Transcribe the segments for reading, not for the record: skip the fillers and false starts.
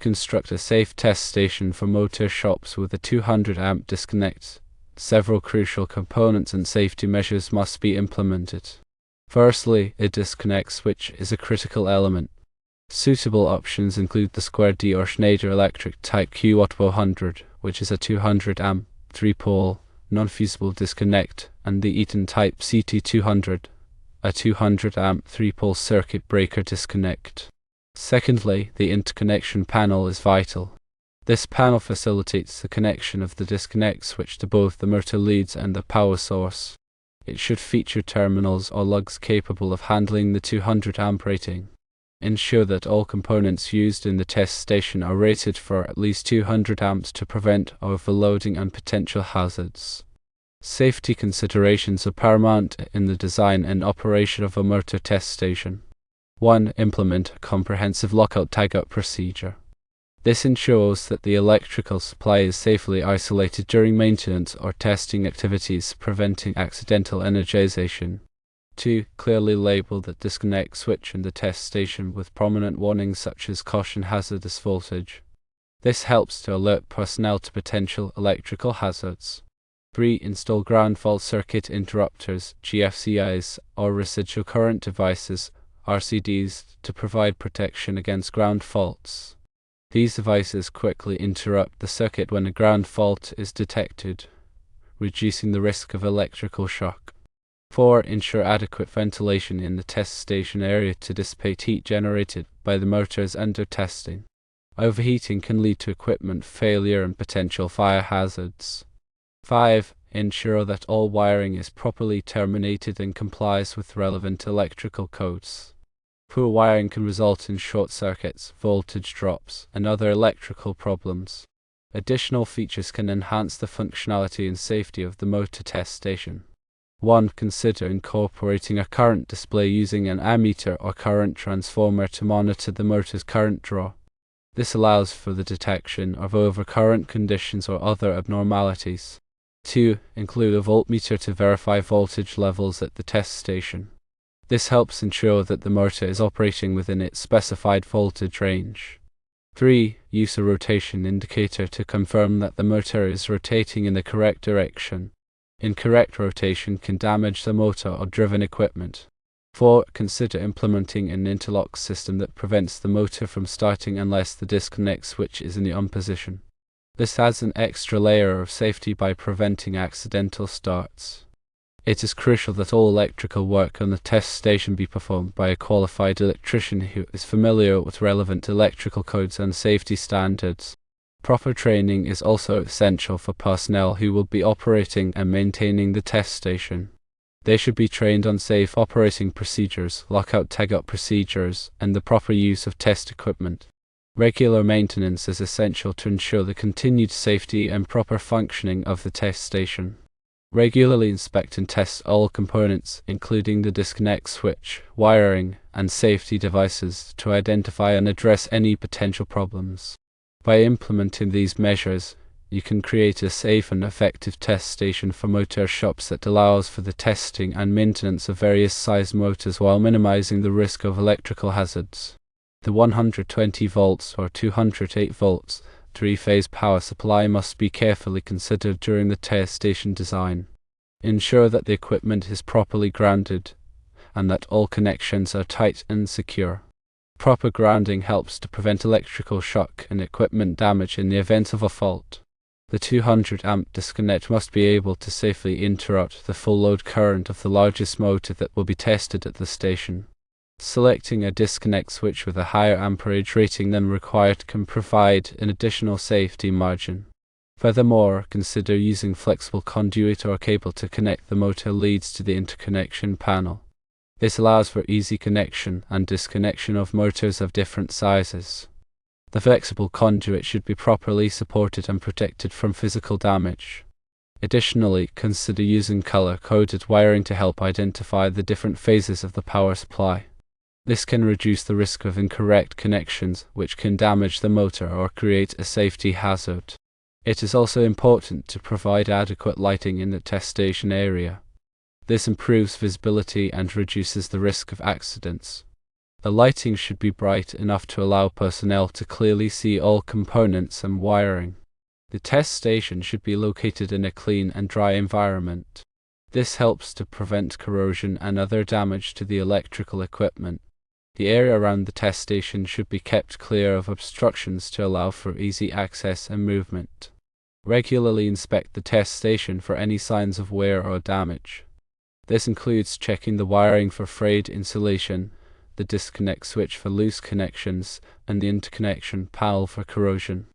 construct a safe test station for motor shops with a 200 amp disconnect, several crucial components and safety measures must be implemented. Firstly, a disconnect switch is a critical element. Suitable options include the Square D or Schneider Electric Type Q100, which is a 200 amp, 3-pole, non-fusible disconnect, and the Eaton Type CT200, a 200 amp 3-pole circuit breaker disconnect. Secondly, the interconnection panel is vital. This panel facilitates the connection of the disconnect switch to both the motor leads and the power source. It should feature terminals or lugs capable of handling the 200 amp rating. Ensure that all components used in the test station are rated for at least 200 amps to prevent overloading and potential hazards. Safety considerations are paramount in the design and operation of a motor test station. 1. Implement a comprehensive lockout-tagout procedure. This ensures that the electrical supply is safely isolated during maintenance or testing activities, preventing accidental energization. 2. Clearly label the disconnect switch in the test station with prominent warnings such as caution hazardous voltage. This helps to alert personnel to potential electrical hazards. 3. Install ground fault circuit interrupters, GFCIs, or residual current devices, RCDs, to provide protection against ground faults. These devices quickly interrupt the circuit when a ground fault is detected, reducing the risk of electrical shock. 4. Ensure adequate ventilation in the test station area to dissipate heat generated by the motors under testing. Overheating can lead to equipment failure and potential fire hazards. 5. Ensure that all wiring is properly terminated and complies with relevant electrical codes. Poor wiring can result in short circuits, voltage drops, and other electrical problems. Additional features can enhance the functionality and safety of the motor test station. 1. Consider incorporating a current display using an ammeter or current transformer to monitor the motor's current draw. This allows for the detection of overcurrent conditions or other abnormalities. 2. Include a voltmeter to verify voltage levels at the test station. This helps ensure that the motor is operating within its specified voltage range. 3. Use a rotation indicator to confirm that the motor is rotating in the correct direction. Incorrect rotation can damage the motor or driven equipment. 4. Consider implementing an interlock system that prevents the motor from starting unless the disconnect switch is in the on position. This adds an extra layer of safety by preventing accidental starts. It is crucial that all electrical work on the test station be performed by a qualified electrician who is familiar with relevant electrical codes and safety standards. Proper training is also essential for personnel who will be operating and maintaining the test station. They should be trained on safe operating procedures, lockout-tagout procedures, and the proper use of test equipment. Regular maintenance is essential to ensure the continued safety and proper functioning of the test station. Regularly inspect and test all components, including the disconnect switch, wiring, and safety devices, to identify and address any potential problems. By implementing these measures, you can create a safe and effective test station for motor shops that allows for the testing and maintenance of various size motors while minimizing the risk of electrical hazards. The 120 volts or 208 volts 3-phase power supply must be carefully considered during the test station design. Ensure that the equipment is properly grounded and that all connections are tight and secure. Proper grounding helps to prevent electrical shock and equipment damage in the event of a fault. The 200 amp disconnect must be able to safely interrupt the full load current of the largest motor that will be tested at the station. Selecting a disconnect switch with a higher amperage rating than required can provide an additional safety margin. Furthermore, consider using flexible conduit or cable to connect the motor leads to the interconnection panel. This allows for easy connection and disconnection of motors of different sizes. The flexible conduit should be properly supported and protected from physical damage. Additionally, consider using color-coded wiring to help identify the different phases of the power supply. This can reduce the risk of incorrect connections, which can damage the motor or create a safety hazard. It is also important to provide adequate lighting in the test station area. This improves visibility and reduces the risk of accidents. The lighting should be bright enough to allow personnel to clearly see all components and wiring. The test station should be located in a clean and dry environment. This helps to prevent corrosion and other damage to the electrical equipment. The area around the test station should be kept clear of obstructions to allow for easy access and movement. Regularly inspect the test station for any signs of wear or damage. This includes checking the wiring for frayed insulation, the disconnect switch for loose connections, and the interconnection panel for corrosion.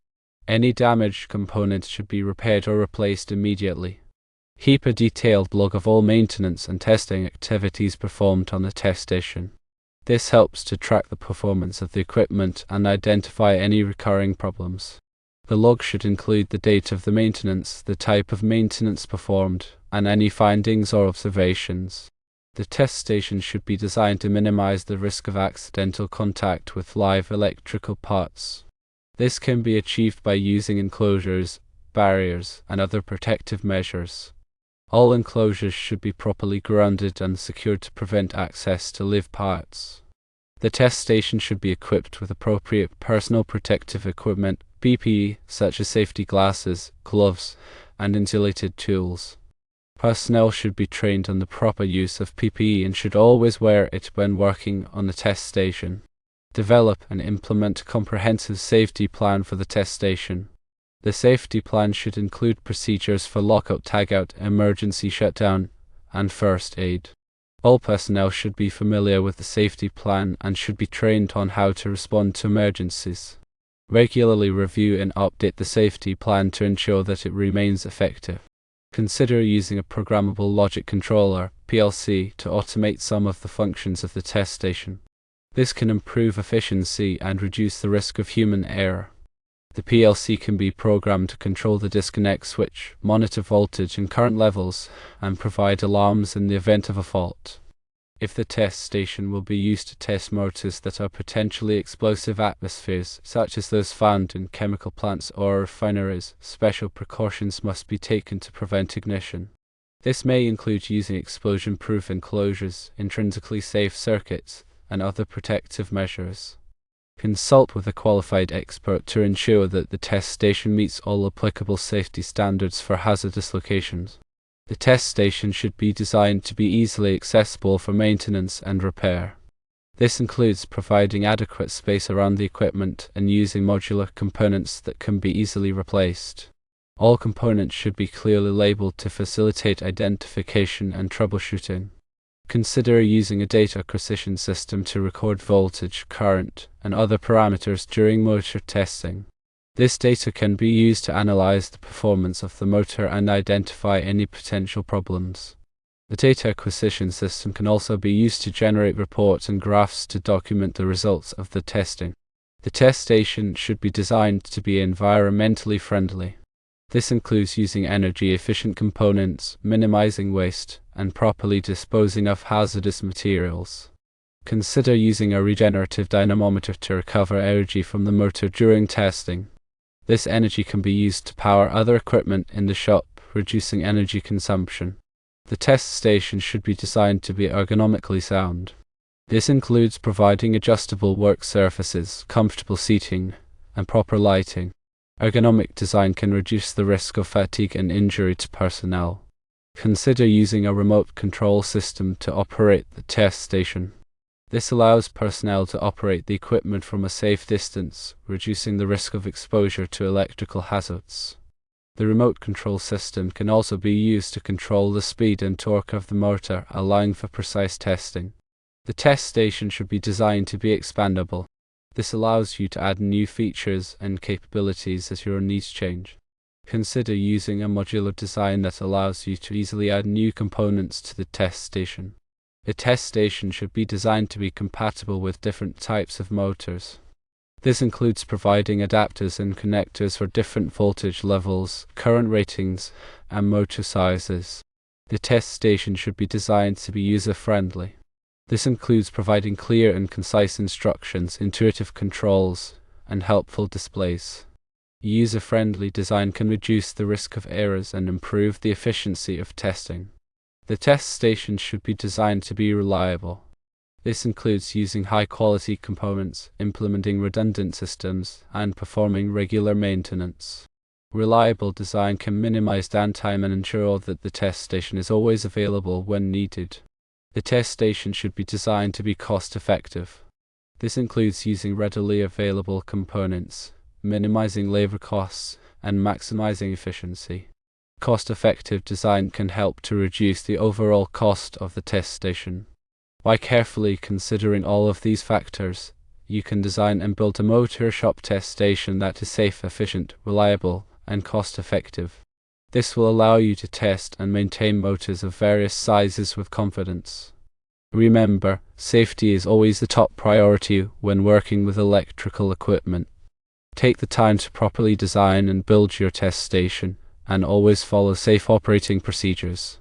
Any damaged components should be repaired or replaced immediately. Keep a detailed log of all maintenance and testing activities performed on the test station. This helps to track the performance of the equipment and identify any recurring problems. The log should include the date of the maintenance, the type of maintenance performed, and any findings or observations. The test station should be designed to minimize the risk of accidental contact with live electrical parts. This can be achieved by using enclosures, barriers, and other protective measures. All enclosures should be properly grounded and secured to prevent access to live parts. The test station should be equipped with appropriate personal protective equipment, PPE, such as safety glasses, gloves, and insulated tools. Personnel should be trained on the proper use of PPE and should always wear it when working on the test station. Develop and implement a comprehensive safety plan for the test station. The safety plan should include procedures for lockout, tagout, emergency shutdown, and first aid. All personnel should be familiar with the safety plan and should be trained on how to respond to emergencies. Regularly review and update the safety plan to ensure that it remains effective. Consider using a programmable logic controller, PLC, to automate some of the functions of the test station. This can improve efficiency and reduce the risk of human error. The PLC can be programmed to control the disconnect switch, monitor voltage and current levels, and provide alarms in the event of a fault. If the test station will be used to test motors that are potentially explosive atmospheres, such as those found in chemical plants or refineries, special precautions must be taken to prevent ignition. This may include using explosion-proof enclosures, intrinsically safe circuits, and other protective measures. Consult with a qualified expert to ensure that the test station meets all applicable safety standards for hazardous locations. The test station should be designed to be easily accessible for maintenance and repair. This includes providing adequate space around the equipment and using modular components that can be easily replaced. All components should be clearly labeled to facilitate identification and troubleshooting. Consider using a data acquisition system to record voltage, current, and other parameters during motor testing. This data can be used to analyze the performance of the motor and identify any potential problems. The data acquisition system can also be used to generate reports and graphs to document the results of the testing. The test station should be designed to be environmentally friendly. This includes using energy-efficient components, minimizing waste, and properly disposing of hazardous materials. Consider using a regenerative dynamometer to recover energy from the motor during testing. This energy can be used to power other equipment in the shop, reducing energy consumption. The test station should be designed to be ergonomically sound. This includes providing adjustable work surfaces, comfortable seating, and proper lighting. Ergonomic design can reduce the risk of fatigue and injury to personnel. Consider using a remote control system to operate the test station. This allows personnel to operate the equipment from a safe distance, reducing the risk of exposure to electrical hazards. The remote control system can also be used to control the speed and torque of the motor, allowing for precise testing. The test station should be designed to be expandable. This allows you to add new features and capabilities as your needs change. Consider using a modular design that allows you to easily add new components to the test station. The test station should be designed to be compatible with different types of motors. This includes providing adapters and connectors for different voltage levels, current ratings, and motor sizes. The test station should be designed to be user-friendly. This includes providing clear and concise instructions, intuitive controls, and helpful displays. User-friendly design can reduce the risk of errors and improve the efficiency of testing. The test station should be designed to be reliable. This includes using high-quality components, implementing redundant systems, and performing regular maintenance. Reliable design can minimize downtime and ensure that the test station is always available when needed. The test station should be designed to be cost-effective. This includes using readily available components, minimizing labor costs, and maximizing efficiency. Cost-effective design can help to reduce the overall cost of the test station. By carefully considering all of these factors, you can design and build a motor shop test station that is safe, efficient, reliable, and cost-effective. This will allow you to test and maintain motors of various sizes with confidence. Remember, safety is always the top priority when working with electrical equipment. Take the time to properly design and build your test station, and always follow safe operating procedures.